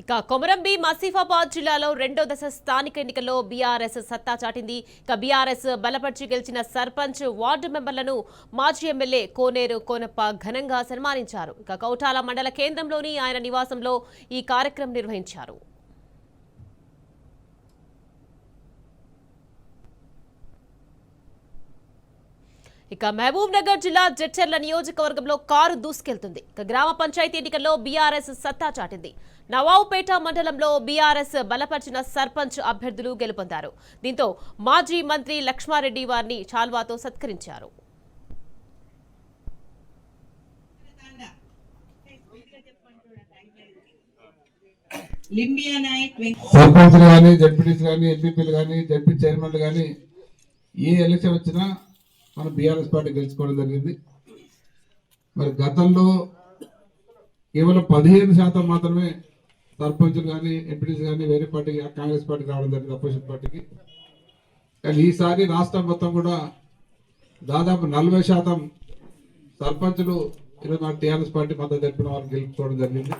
ఇక కొమరంబి మసీఫాబాద్ జిల్లాలో రెండో దశ స్థానిక ఎన్నికల్లో బీఆర్ఎస్ సత్తా చాటింది. ఇక బీఆర్ఎస్ బలపరిచి గెలిచిన సర్పంచ్ వార్డు మెంబర్లను మాజీ ఎమ్మెల్యే కోనేరు కోనప్ప ఘనంగా సన్మానించారు. ఇక కౌటాల మండల కేంద్రంలోని ఆయన నివాసంలో ఈ కార్యక్రమం నిర్వహించారు. ఇక మహబూబ్ నగర్ జిల్లా జడ్చర్ల నియోజకవర్గంలో కారు దూసుకెళ్తుంది. ఇక గ్రామ పంచాయతీ ఎన్నికల్లో బీఆర్ఎస్ సత్తా చాటింది. నవాబుపేట మండలంలో బీఆర్ఎస్ బలపరిచిన సర్పంచ్ అభ్యర్థులు గెలుపొందారు. దీంతో మాజీ మంత్రి లక్ష్మారెడ్డి వారిని చాల్వాతో సత్కరించారు. సర్పంచ్లు కానీ జడ్పీటీసీ కానీ ఎంపీపీలు కానీ జడ్పీ చైర్మన్లు కానీ ఏ ఎలక్షన్ వచ్చినా మన బీఆర్ఎస్ పార్టీ గెలుచుకోవడం జరిగింది. మరి గతంలో కేవలం 15% మాత్రమే సర్పంచులు కానీ ఎంపీటీసీ కానీ వేరే పార్టీ కాంగ్రెస్ పార్టీకి రావడం జరిగింది, అపోజిషన్ పార్టీకి. కానీ ఈసారి రాష్ట్రం మొత్తం కూడా దాదాపు 40% సర్పంచులు ఈరోజు మన టీఆర్ఎస్ పార్టీ మద్దతు తెలిపిన వాళ్ళు గెలుచుకోవడం జరిగింది.